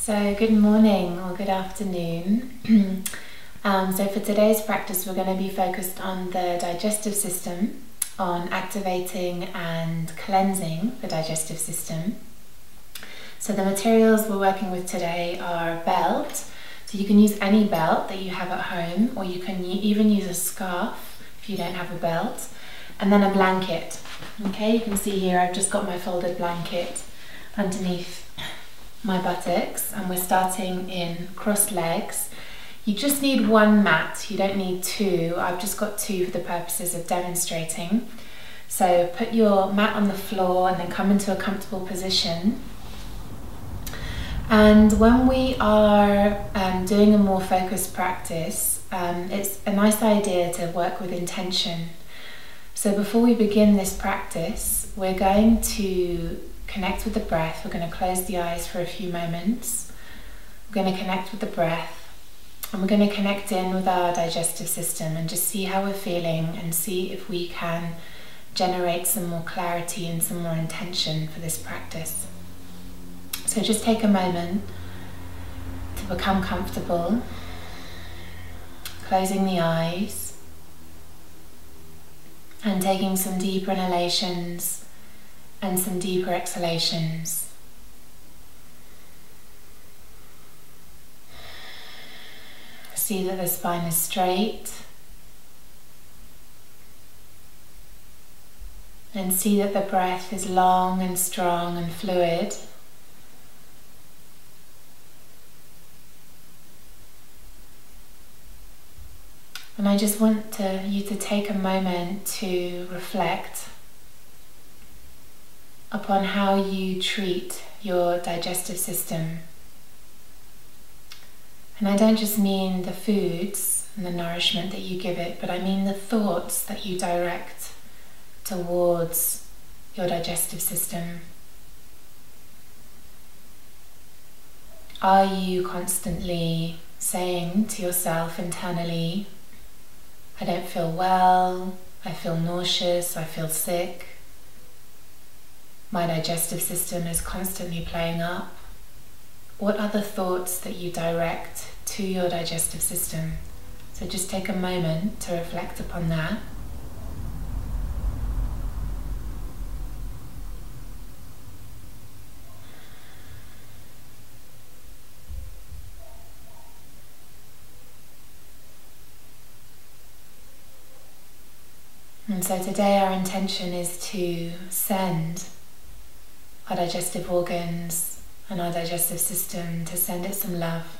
So good morning or good afternoon. So for today's practice we're going to be focused on the digestive system, on activating and cleansing the digestive system. So the materials we're working with today are a belt. So you can use any belt that you have at home, or you can even use a scarf if you don't have a belt, and then a blanket. Okay, you can see here I've just got my folded blanket underneath my buttocks, and we're starting in crossed legs. You just need one mat, you don't need two. I've just got two for the purposes of demonstrating. So put your mat on the floor and then come into a comfortable position. And when we are doing a more focused practice, it's a nice idea to work with intention. So before we begin this practice, we're going to connect with the breath. We're going to close the eyes for a few moments. We're going to connect with the breath, and we're going to connect in with our digestive system and just see how we're feeling and see if we can generate some more clarity and some more intention for this practice. So just take a moment to become comfortable, closing the eyes and taking some deeper inhalations and some deeper exhalations. See that the spine is straight, and see that the breath is long and strong and fluid. And I just want you to take a moment to reflect upon how you treat your digestive system. And I don't just mean the foods and the nourishment that you give it, but I mean the thoughts that you direct towards your digestive system. Are you constantly saying to yourself internally, I don't feel well, I feel nauseous, I feel sick, my digestive system is constantly playing up? What are the thoughts that you direct to your digestive system? So just take a moment to reflect upon that. And so today our intention is to send our digestive organs and our digestive system, to send it some love.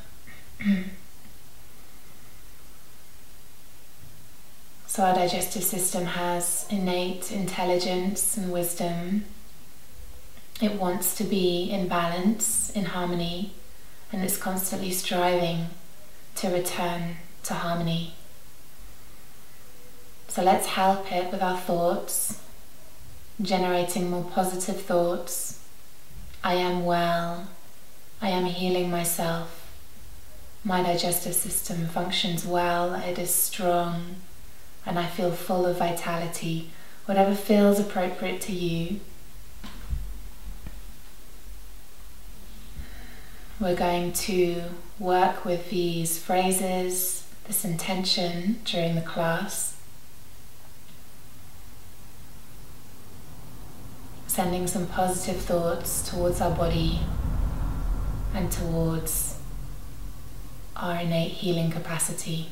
So our digestive system has innate intelligence and wisdom. It wants to be in balance, in harmony, and it's constantly striving to return to harmony. So let's help it with our thoughts, generating more positive thoughts. I am well, I am healing myself, my digestive system functions well, it is strong, and I feel full of vitality. Whatever feels appropriate to you. We're going to work with these phrases, this intention during the class, sending some positive thoughts towards our body and towards our innate healing capacity.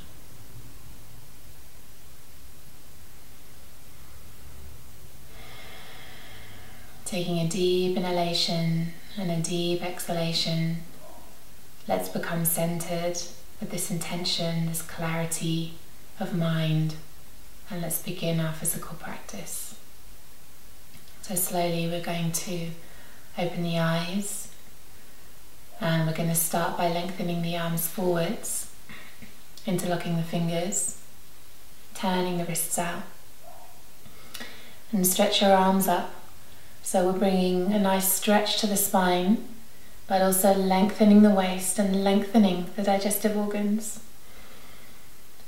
Taking a deep inhalation and a deep exhalation, let's become centered with this intention, this clarity of mind, and let's begin our physical practice. So slowly we're going to open the eyes, and we're going to start by lengthening the arms forwards, interlocking the fingers, turning the wrists out, and stretch your arms up. So we're bringing a nice stretch to the spine, but also lengthening the waist and lengthening the digestive organs.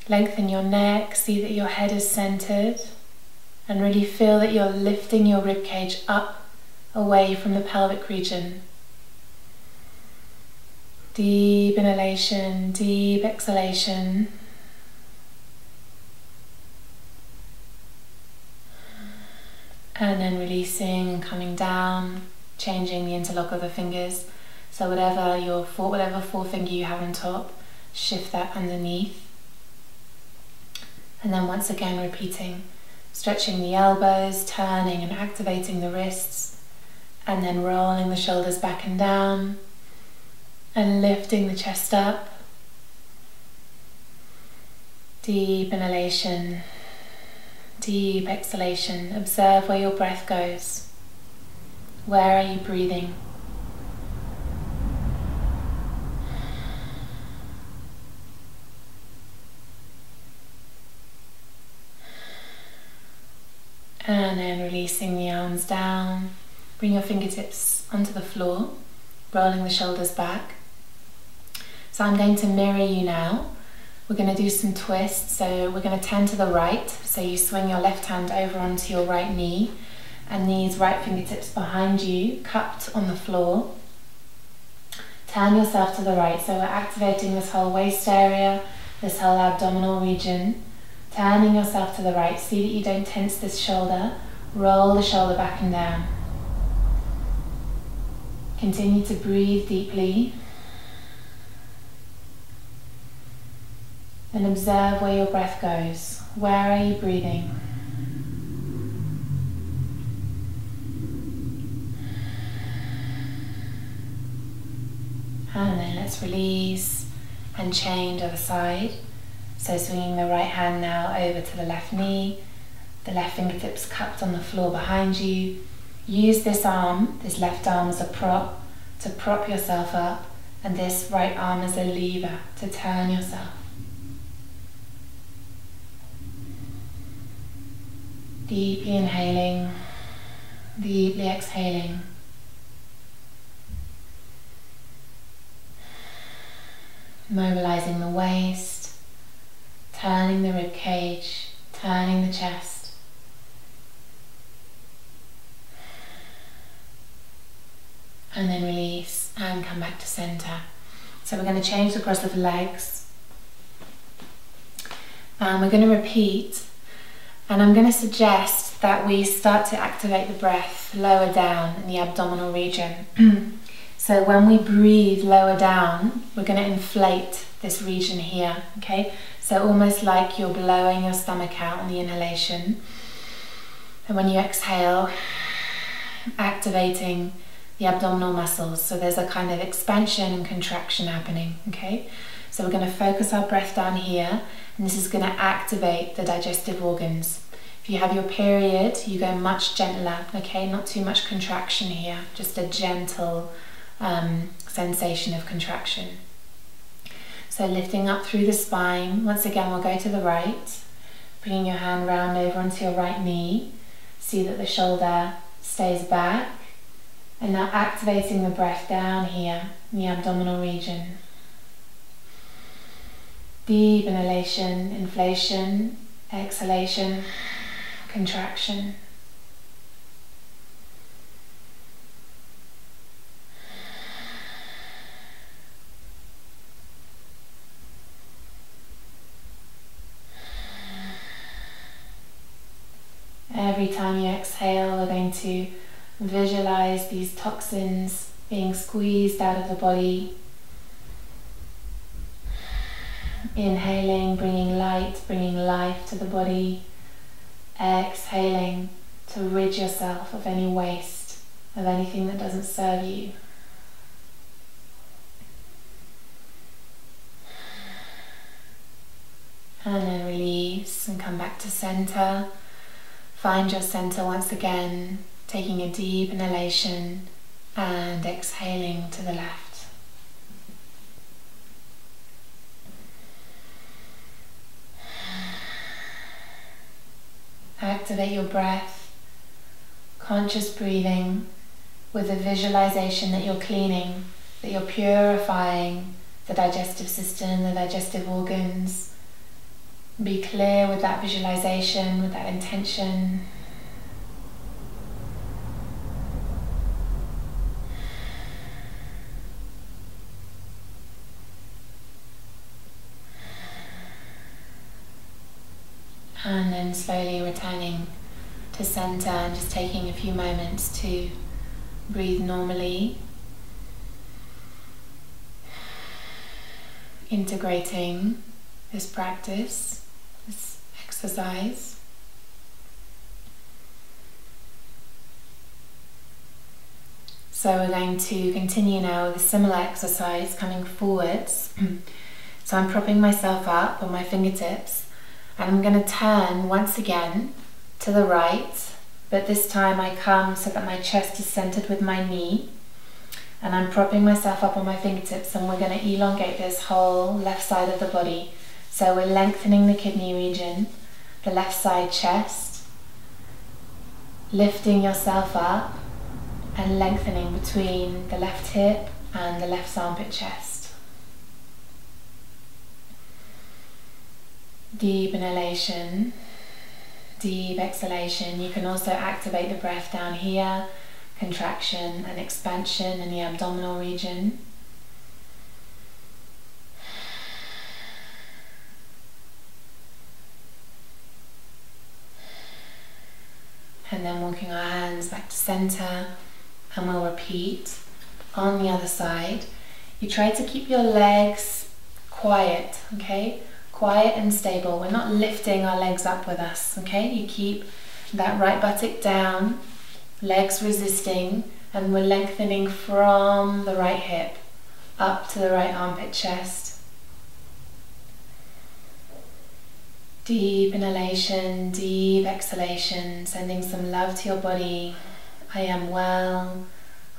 Lengthen your neck, see that your head is centered, and really feel that you're lifting your ribcage up away from the pelvic region. Deep inhalation, deep exhalation. And then releasing and coming down, changing the interlock of the fingers. So whatever forefinger you have on top, shift that underneath. And then once again repeating, stretching the elbows, turning and activating the wrists, and then rolling the shoulders back and down, and lifting the chest up. Deep inhalation, deep exhalation. Observe where your breath goes. Where are you breathing? And then releasing the arms down. Bring your fingertips onto the floor, rolling the shoulders back. So I'm going to mirror you now. We're going to do some twists. So we're going to turn to the right. So you swing your left hand over onto your right knee, and these right fingertips behind you, cupped on the floor. Turn yourself to the right. So we're activating this whole waist area, this whole abdominal region. Turning yourself to the right. See that you don't tense this shoulder. Roll the shoulder back and down. Continue to breathe deeply. And observe where your breath goes. Where are you breathing? And then let's release and change other side. So swinging the right hand now over to the left knee, the left fingertips cupped on the floor behind you. Use this arm, this left arm as a prop to prop yourself up, and this right arm as a lever to turn yourself. Deeply inhaling, deeply exhaling. Mobilizing the waist, turning the rib cage, turning the chest. And then release and come back to center. So we're going to change the cross of the legs. And we're going to repeat. And I'm going to suggest that we start to activate the breath lower down in the abdominal region. So when we breathe lower down, we're going to inflate this region here, okay? So almost like you're blowing your stomach out on the inhalation. And when you exhale, activating the abdominal muscles. So there's a kind of expansion and contraction happening, okay? So we're going to focus our breath down here, and this is going to activate the digestive organs. If you have your period, you go much gentler, okay? Not too much contraction here, just a gentle sensation of contraction. So lifting up through the spine. Once again, we'll go to the right, bringing your hand round over onto your right knee. See that the shoulder stays back, and now activating the breath down here in the abdominal region. Deep inhalation, inflation, exhalation, contraction. Every time you exhale, we're going to visualize these toxins being squeezed out of the body. Inhaling, bringing light, bringing life to the body. Exhaling to rid yourself of any waste, of anything that doesn't serve you. And then release and come back to center. Find your center once again, taking a deep inhalation and exhaling to the left. Activate your breath, conscious breathing, with a visualization that you're cleaning, that you're purifying the digestive system, the digestive organs. Be clear with that visualization, with that intention. And then slowly returning to center and just taking a few moments to breathe normally. Integrating this practice, this exercise. So we're going to continue now with a similar exercise coming forwards. So I'm propping myself up on my fingertips and I'm going to turn once again to the right, but this time I come so that my chest is centered with my knee, and I'm propping myself up on my fingertips, and we're going to elongate this whole left side of the body. So we're lengthening the kidney region, the left side chest, lifting yourself up and lengthening between the left hip and the left armpit chest. Deep inhalation, deep exhalation. You can also activate the breath down here, contraction and expansion in the abdominal region. And then walking our hands back to center, and we'll repeat on the other side. You try to keep your legs quiet, okay? Quiet and stable. We're not lifting our legs up with us, okay? You keep that right buttock down, legs resisting, and we're lengthening from the right hip up to the right armpit chest. Deep inhalation, deep exhalation, sending some love to your body. I am well,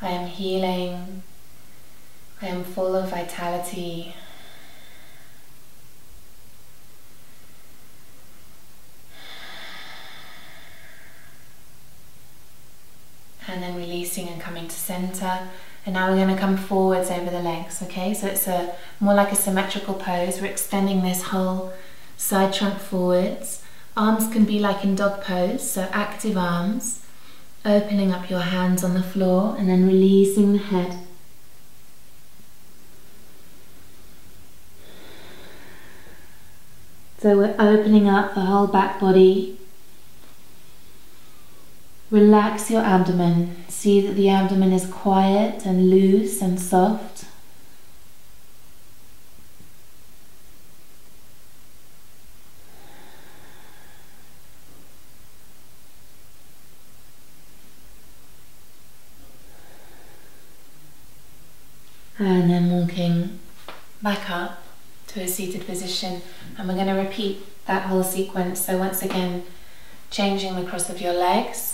I am healing, I am full of vitality. And then releasing and coming to center. And now we're going to come forwards over the legs, okay? So it's more like a symmetrical pose. We're extending this whole side trunk forwards. Arms can be like in dog pose, so active arms. Opening up your hands on the floor and then releasing the head. So we're opening up the whole back body. Relax your abdomen. See that the abdomen is quiet and loose and soft. And then walking back up to a seated position, and we're going to repeat that whole sequence. So once again, changing the cross of your legs.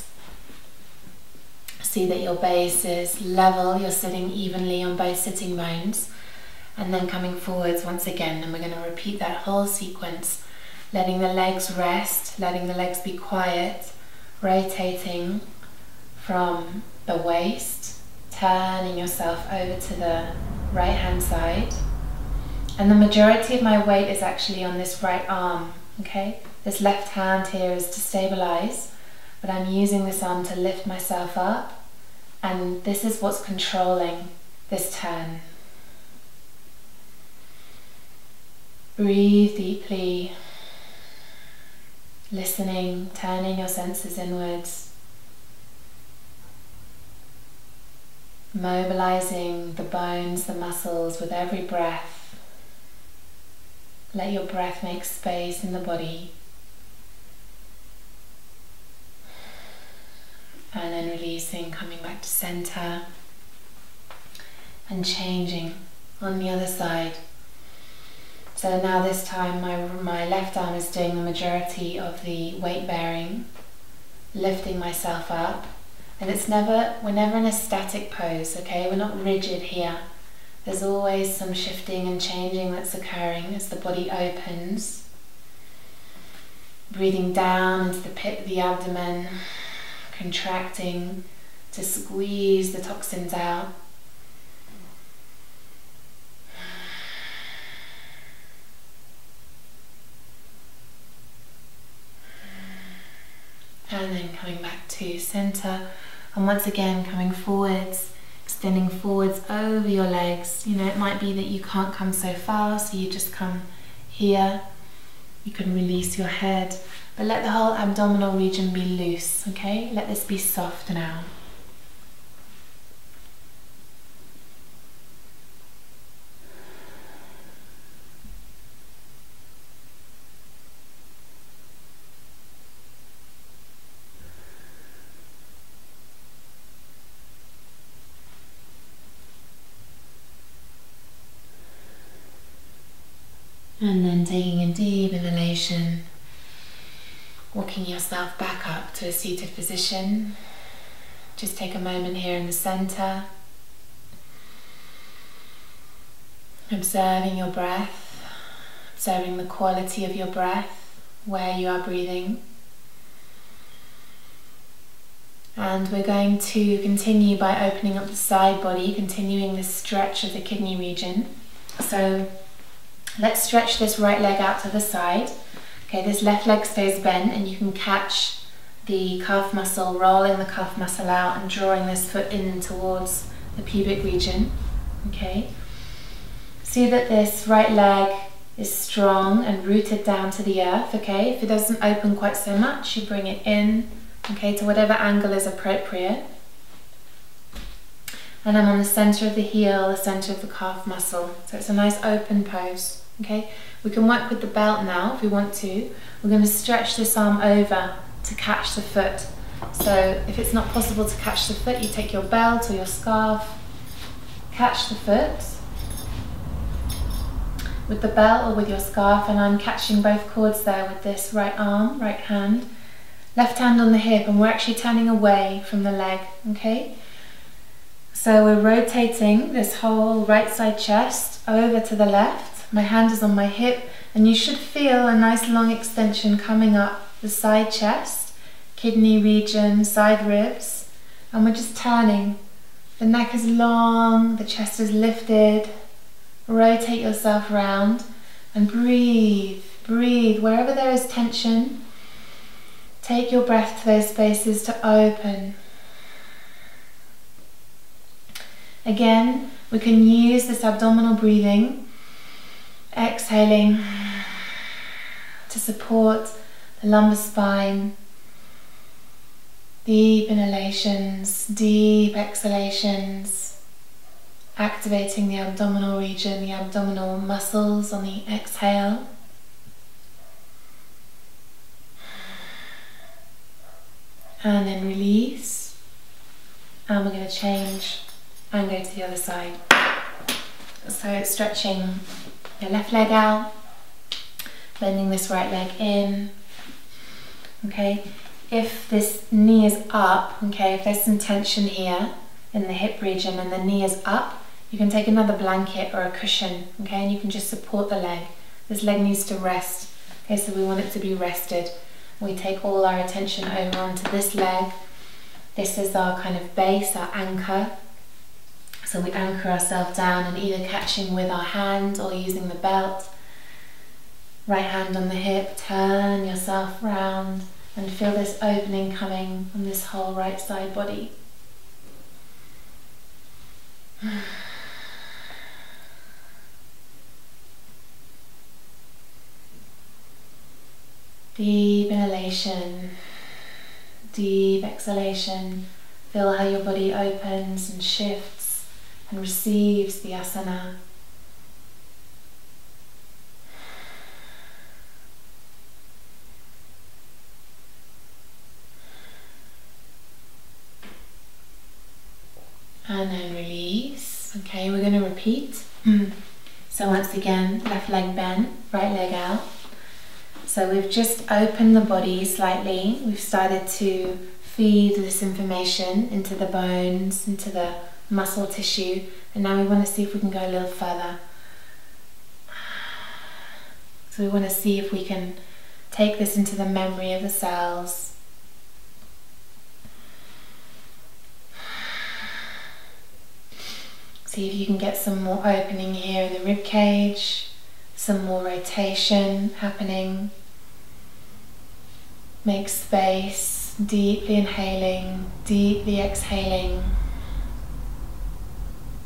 See that your base is level, you're sitting evenly on both sitting bones, and then coming forwards once again, and we're going to repeat that whole sequence, letting the legs rest, letting the legs be quiet, rotating from the waist, turning yourself over to the right hand side. And the majority of my weight is actually on this right arm, okay? This left hand here is to stabilize, but I'm using this arm to lift myself up, and this is what's controlling this turn. Breathe deeply, listening, turning your senses inwards, mobilizing the bones, the muscles with every breath. Let your breath make space in the body. And then releasing, coming back to center and changing on the other side. So now this time my left arm is doing the majority of the weight bearing, lifting myself up. And we're never in a static pose, okay? We're not rigid here. There's always some shifting and changing that's occurring as the body opens. Breathing down into the pit of the abdomen, contracting to squeeze the toxins out. And then coming back to center, and once again coming forwards, extending forwards over your legs. You know, it might be that you can't come so far, so you just come here. You can release your head but let the whole abdominal region be loose, okay? Let this be soft now. And then taking a deep inhalation, walking yourself back up to a seated position. Just take a moment here in the center, observing your breath, observing the quality of your breath, where you are breathing. And we're going to continue by opening up the side body, continuing this stretch of the kidney region. So let's stretch this right leg out to the side. Okay, this left leg stays bent, and you can catch the calf muscle, rolling the calf muscle out and drawing this foot in towards the pubic region. Okay, see that this right leg is strong and rooted down to the earth. Okay, if it doesn't open quite so much, you bring it in, okay, to whatever angle is appropriate. And I'm on the center of the heel, the center of the calf muscle. So it's a nice open pose. Okay, we can work with the belt now if we want to. We're going to stretch this arm over to catch the foot. So if it's not possible to catch the foot, you take your belt or your scarf, catch the foot with the belt or with your scarf, and I'm catching both cords there with this right arm, right hand, left hand on the hip, and we're actually turning away from the leg. Okay, so we're rotating this whole right side chest over to the left. My hand is on my hip, and you should feel a nice long extension coming up the side chest, kidney region, side ribs, and we're just turning. The neck is long, the chest is lifted. Rotate yourself around and breathe, breathe. Wherever there is tension, take your breath to those spaces to open. Again, we can use this abdominal breathing, exhaling to support the lumbar spine. Deep inhalations, deep exhalations, activating the abdominal region, the abdominal muscles on the exhale. And then release. And we're going to change and go to the other side. So stretching your left leg out, bending this right leg in. Okay, if this knee is up, okay, if there's some tension here in the hip region and the knee is up, you can take another blanket or a cushion, okay, and you can just support the leg. This leg needs to rest, okay, so we want it to be rested. We take all our attention over onto this leg. This is our kind of base, our anchor. So we anchor ourselves down and either catching with our hand or using the belt. Right hand on the hip, turn yourself round and feel this opening coming on this whole right side body. Deep inhalation, deep exhalation. Feel how your body opens and shifts and receives the asana. And then release. Okay, we're going to repeat. So once again, left leg bent, right leg out. So we've just opened the body slightly. We've started to feed this information into the bones, into the muscle tissue, and now we want to see if we can go a little further. So we want to see if we can take this into the memory of the cells. See if you can get some more opening here in the rib cage, some more rotation happening. Make space, deeply inhaling, deeply exhaling,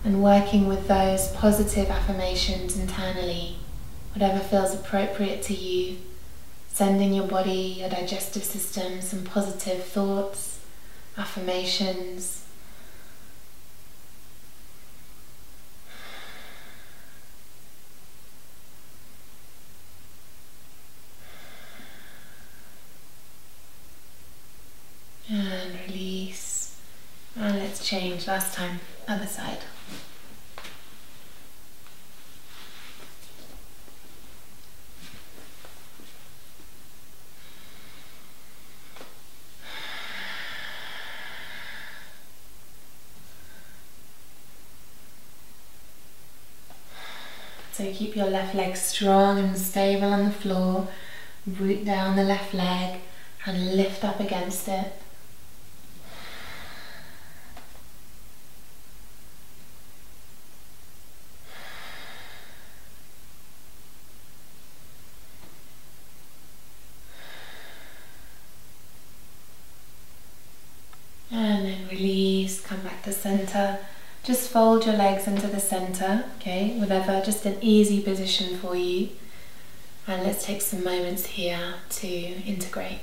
and working with those positive affirmations internally, whatever feels appropriate to you. Sending your body, your digestive system, some positive thoughts, affirmations. And release. And let's change. Last time, other side. So keep your left leg strong and stable on the floor. Root down the left leg and lift up against it. And then release, come back to center. Just fold your legs into the center, okay? Whatever, just an easy position for you. And let's take some moments here to integrate.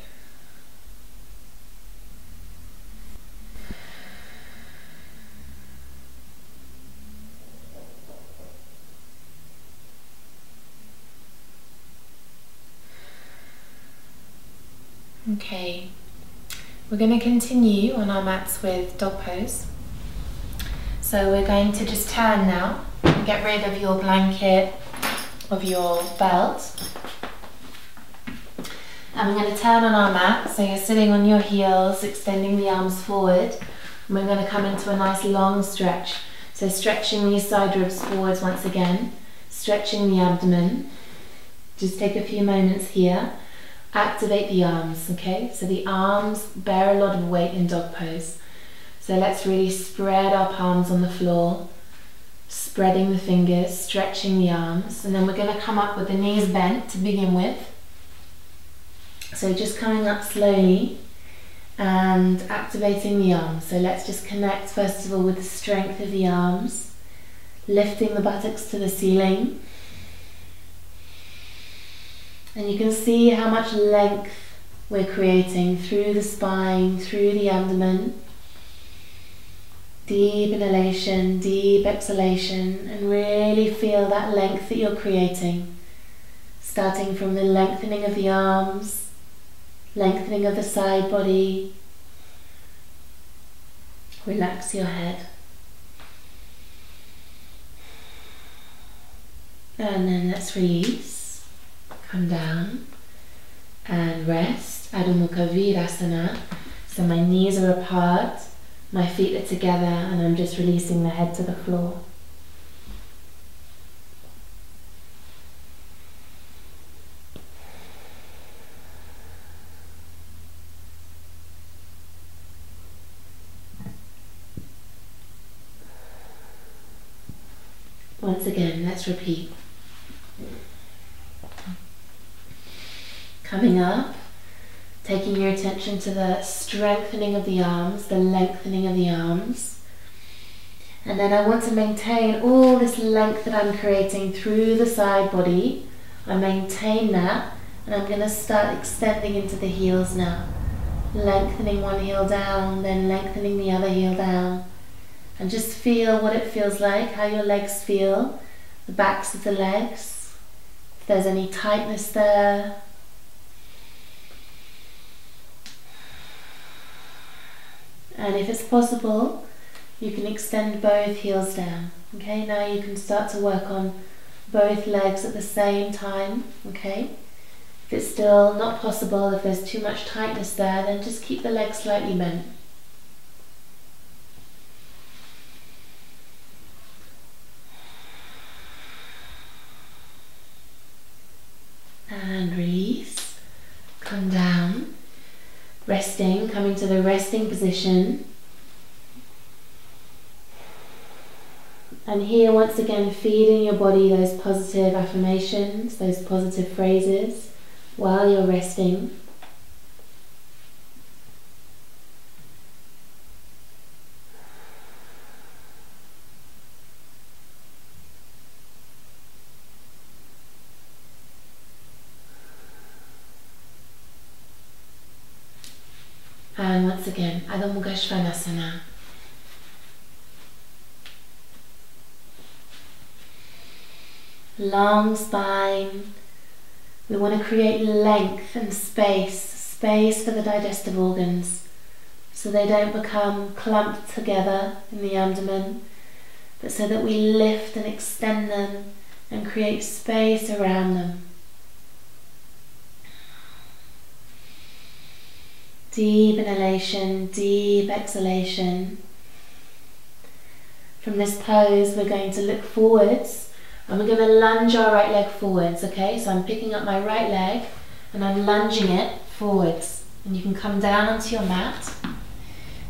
Okay. We're going to continue on our mats with dog pose. So we're going to just turn now and get rid of your blanket, of your belt. And we're going to turn on our mat, so you're sitting on your heels, extending the arms forward. And we're going to come into a nice long stretch. So stretching these side ribs forwards once again, stretching the abdomen. Just take a few moments here. Activate the arms, okay? So the arms bear a lot of weight in dog pose. So let's really spread our palms on the floor, spreading the fingers, stretching the arms, and then we're going to come up with the knees bent to begin with. So just coming up slowly and activating the arms. So let's just connect first of all with the strength of the arms, lifting the buttocks to the ceiling. And you can see how much length we're creating through the spine, through the abdomen. Deep inhalation, deep exhalation, and really feel that length that you're creating. Starting from the lengthening of the arms, lengthening of the side body. Relax your head. And then let's release. Come down and rest. Adho Mukha Virasana. So my knees are apart, my feet are together, and I'm just releasing the head to the floor. Once again, let's repeat. Coming up, taking your attention to the strengthening of the arms, the lengthening of the arms. And then I want to maintain all this length that I'm creating through the side body. I maintain that, and I'm going to start extending into the heels now. Lengthening one heel down, then lengthening the other heel down. And just feel what it feels like, how your legs feel, the backs of the legs, if there's any tightness there. And if it's possible, you can extend both heels down. Okay, now you can start to work on both legs at the same time. Okay, if it's still not possible, if there's too much tightness there, then just keep the legs slightly bent. And release. Come down. Resting, coming to the resting position. And here once again feeding your body those positive affirmations, those positive phrases while you're resting. And once again, Adho Mukha Svanasana. Long spine. We want to create length and space for the digestive organs, so they don't become clumped together in the abdomen, but so that we lift and extend them and create space around them. Deep inhalation, deep exhalation. From this pose, we're going to look forwards and we're going to lunge our right leg forwards, okay? So I'm picking up my right leg and I'm lunging it forwards. And you can come down onto your mat.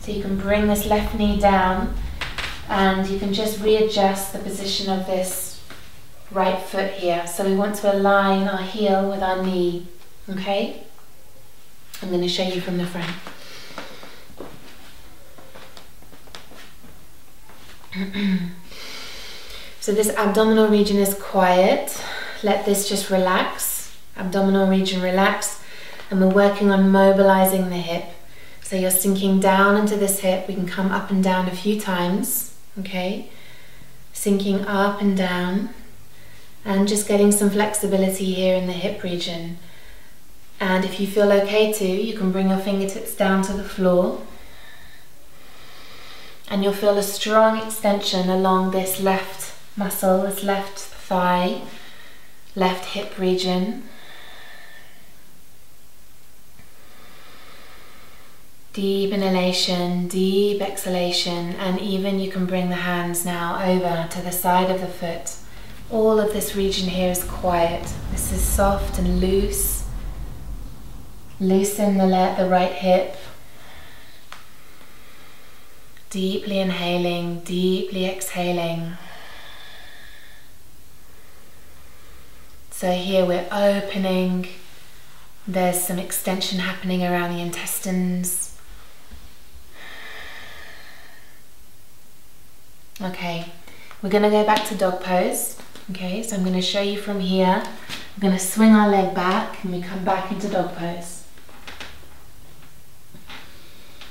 So you can bring this left knee down and you can just readjust the position of this right foot here. So we want to align our heel with our knee, okay? I'm going to show you from the front. So this abdominal region is quiet. Let this just relax. Abdominal region relax. And we're working on mobilizing the hip. So you're sinking down into this hip. We can come up and down a few times, okay? Sinking up and down. And just getting some flexibility here in the hip region. And if you feel okay to, you can bring your fingertips down to the floor. And you'll feel a strong extension along this left muscle, this left thigh, left hip region. Deep inhalation, deep exhalation, and even you can bring the hands now over to the side of the foot. All of this region here is quiet. This is soft and loose. Loosen the right hip. Deeply inhaling, deeply exhaling. So here we're opening. There's some extension happening around the intestines. Okay, we're going to go back to dog pose. Okay, so I'm going to show you from here. I'm going to swing our leg back and we come back into dog pose.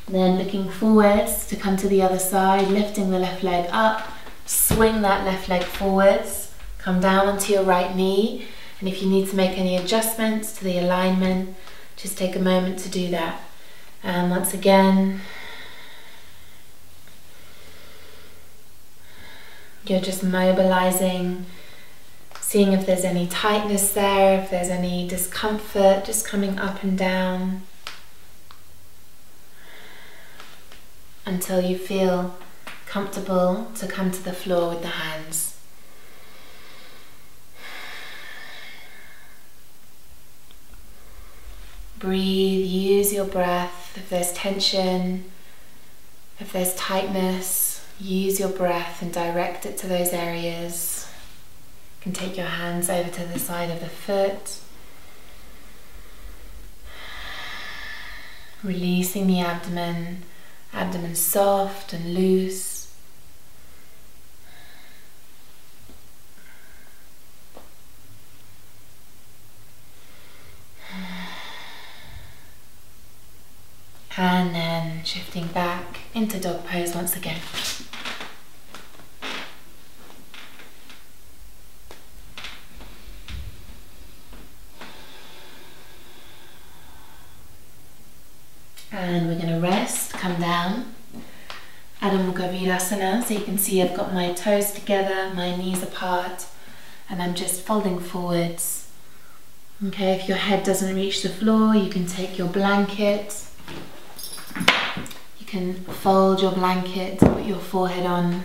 Then looking forwards to come to the other side, lifting the left leg up, swing that left leg forwards, come down onto your right knee, and if you need to make any adjustments to the alignment, just take a moment to do that. And once again, you're just mobilizing, seeing if there's any tightness there, if there's any discomfort, just coming up and down until you feel comfortable to come to the floor with the hands. Breathe, use your breath. If there's tension, if there's tightness, use your breath and direct it to those areas. You can take your hands over to the side of the foot. Releasing the abdomen. Abdomen soft and loose. And then shifting back into dog pose once again. And we're going to rest, come down. Adho Mukha Virasana, so you can see I've got my toes together, my knees apart, and I'm just folding forwards. Okay, if your head doesn't reach the floor, you can take your blanket. You can fold your blanket, put your forehead on.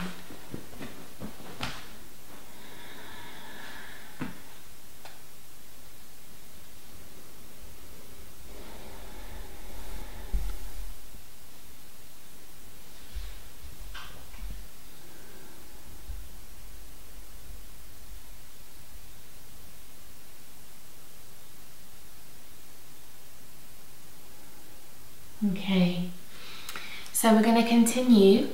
Okay, so we're going to continue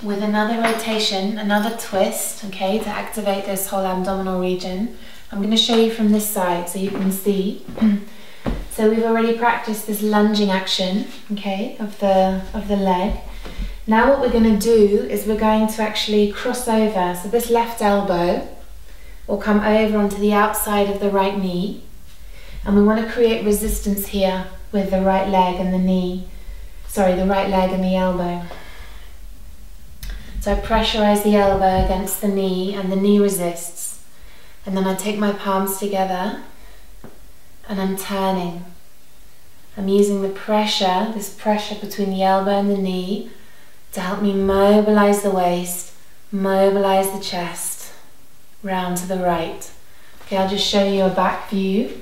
with another rotation, another twist, okay, to activate this whole abdominal region. I'm going to show you from this side so you can see. So So we've already practiced this lunging action, okay, of the leg. Now what we're going to do is we're going to actually cross over. So this left elbow will come over onto the outside of the right knee. And we want to create resistance here with the right leg and the knee. Sorry, the right leg and the elbow. So I pressurize the elbow against the knee and the knee resists. And then I take my palms together and I'm turning. I'm using the pressure, this pressure between the elbow and the knee, to help me mobilize the waist, mobilize the chest, round to the right. Okay, I'll just show you a back view.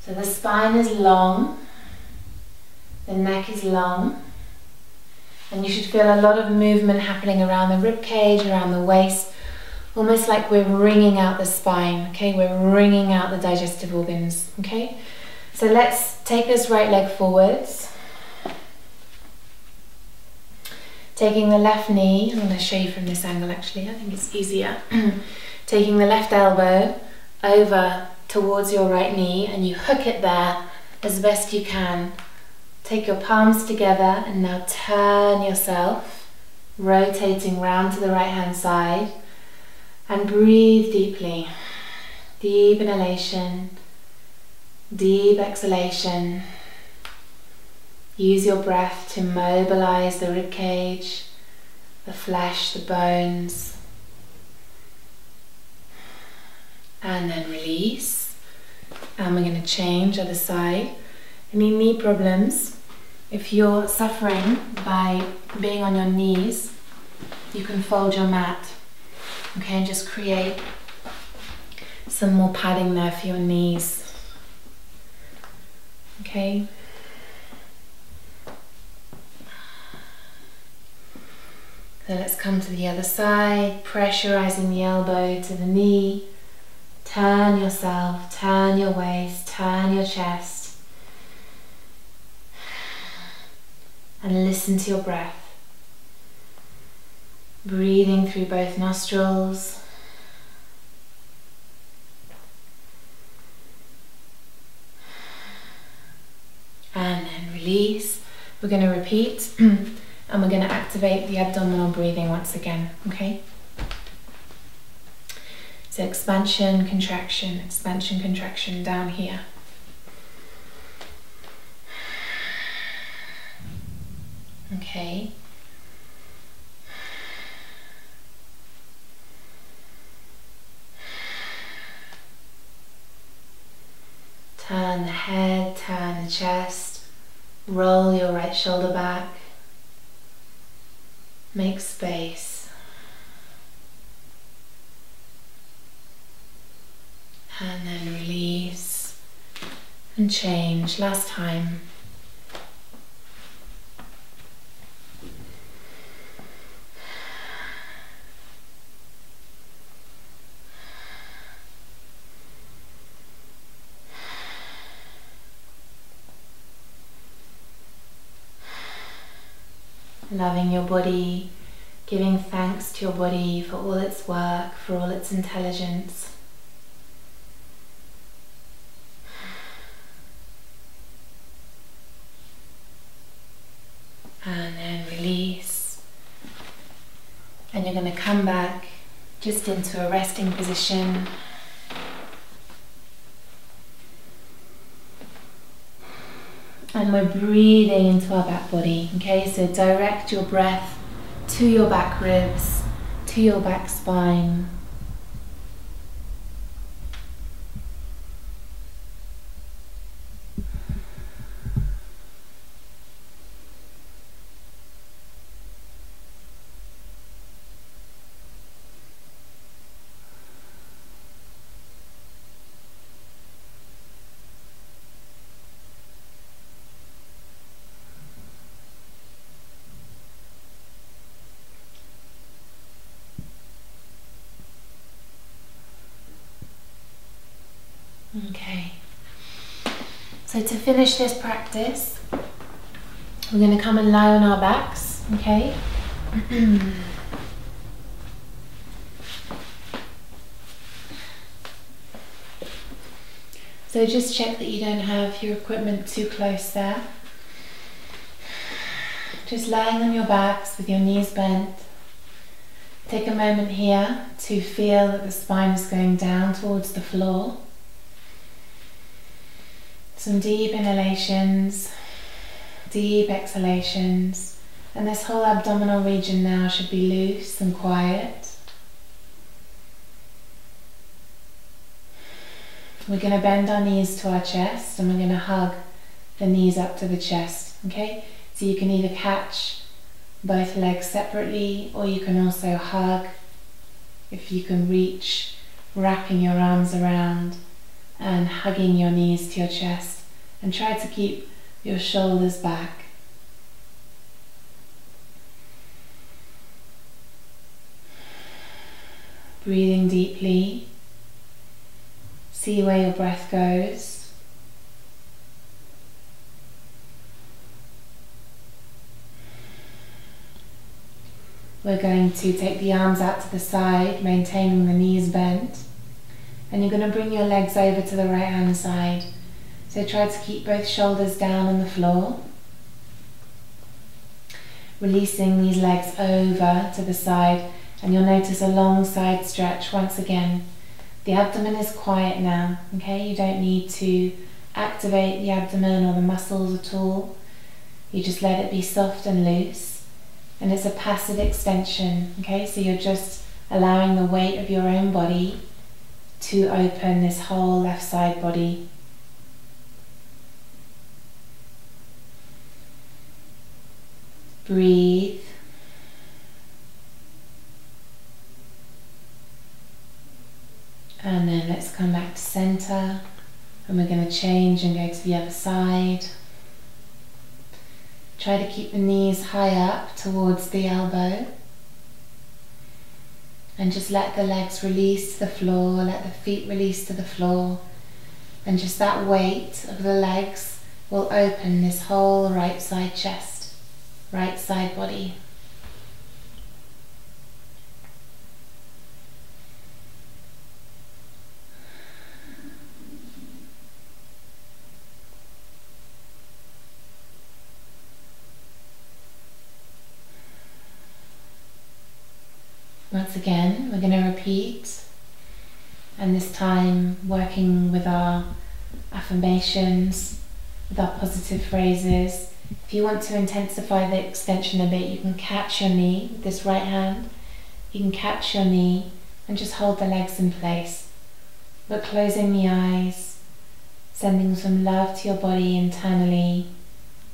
So the spine is long, the neck is long, and you should feel a lot of movement happening around the rib cage, around the waist, almost like we're wringing out the spine, okay? We're wringing out the digestive organs, okay? So let's take this right leg forwards. Taking the left knee, I'm going to show you from this angle actually, I think it's easier. Taking the left elbow over towards your right knee and you hook it there as best you can. Take your palms together and now turn yourself, rotating round to the right hand side, and breathe deeply. Deep inhalation, deep exhalation. Use your breath to mobilize the rib cage, the flesh, the bones. And then release. And we're going to change other side. Any knee problems? If you're suffering by being on your knees, you can fold your mat. Okay, and just create some more padding there for your knees. Okay. So let's come to the other side, pressurizing the elbow to the knee. Turn yourself, turn your waist, turn your chest. And listen to your breath. Breathing through both nostrils. And then release. We're going to repeat and we're going to activate the abdominal breathing once again, okay? So expansion, contraction down here. Okay. Turn the head, turn the chest, roll your right shoulder back, make space. And then release and change. Last time. Loving your body, giving thanks to your body for all its work, for all its intelligence. And then release. And you're going to come back just into a resting position. And we're breathing into our back body, okay? So direct your breath to your back ribs, to your back spine. So to finish this practice, we're going to come and lie on our backs, okay? So just check that you don't have your equipment too close there. Just lying on your backs with your knees bent. Take a moment here to feel that the spine is going down towards the floor. Some deep inhalations, deep exhalations, and this whole abdominal region now should be loose and quiet. We're going to bend our knees to our chest and we're going to hug the knees up to the chest, okay? So you can either catch both legs separately or you can also hug, if you can reach, wrapping your arms around and hugging your knees to your chest, and try to keep your shoulders back. Breathing deeply. See where your breath goes. We're going to take the arms out to the side, maintaining the knees bent. And you're going to bring your legs over to the right hand side. So try to keep both shoulders down on the floor. Releasing these legs over to the side, and you'll notice a long side stretch once again. The abdomen is quiet now, okay? You don't need to activate the abdomen or the muscles at all. You just let it be soft and loose. And it's a passive extension, okay? So you're just allowing the weight of your own body to open this whole left side body. Breathe. And then let's come back to center, and we're going to change and go to the other side. Try to keep the knees high up towards the elbow, and just let the legs release to the floor, let the feet release to the floor, and just that weight of the legs will open this whole right side chest, right side body. Once again, we're going to repeat, and this time working with our affirmations, with our positive phrases. If you want to intensify the extension a bit, you can catch your knee with this right hand. You can catch your knee and just hold the legs in place. But closing the eyes, sending some love to your body internally,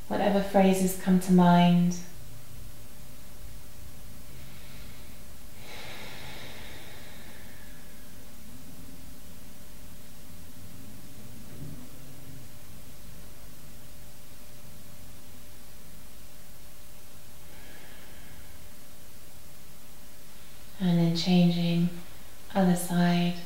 whatever phrases come to mind. And then changing, other side.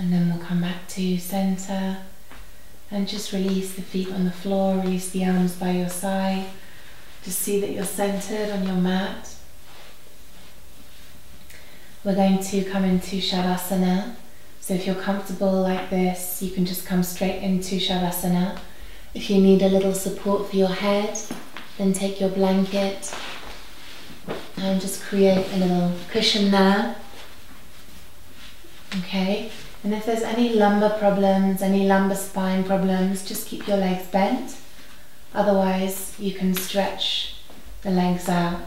And then we'll come back to center and just release the feet on the floor, release the arms by your side. Just see that you're centered on your mat. We're going to come into Shavasana. So if you're comfortable like this, you can just come straight into Shavasana. If you need a little support for your head, then take your blanket and just create a little cushion there. Okay. And if there's any lumbar problems, any lumbar spine problems, just keep your legs bent. Otherwise, you can stretch the legs out.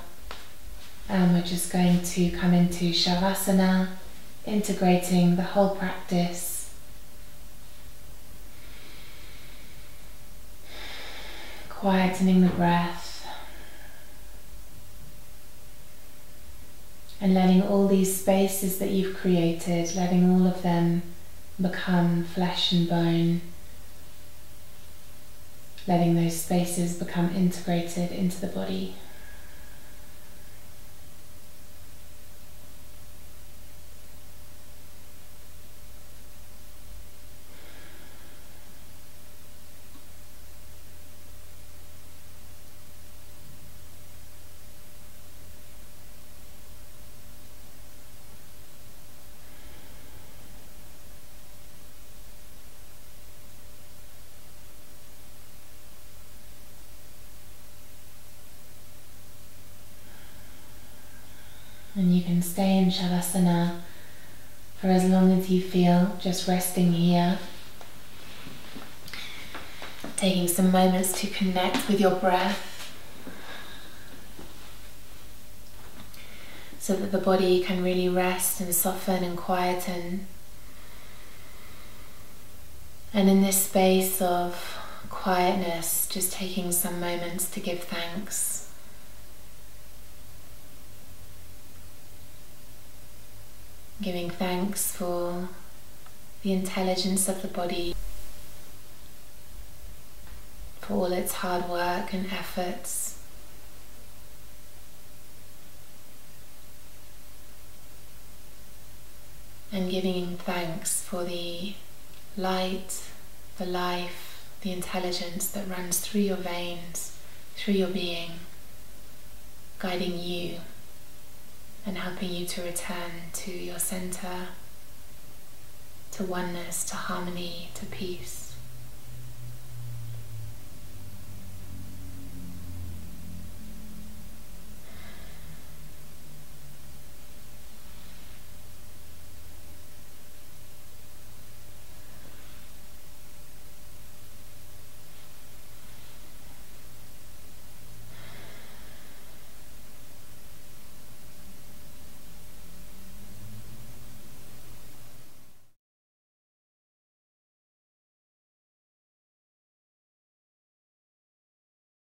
And we're just going to come into Shavasana, integrating the whole practice. quietening the breath and letting all these spaces that you've created, letting all of them become flesh and bone, letting those spaces become integrated into the body. And you can stay in Shavasana for as long as you feel, just resting here. Taking some moments to connect with your breath so that the body can really rest and soften and quieten. And in this space of quietness, just taking some moments to give thanks. Giving thanks for the intelligence of the body, for all its hard work and efforts. And giving thanks for the light, the life, the intelligence that runs through your veins, through your being, guiding you and helping you to return to your center, to oneness, to harmony, to peace.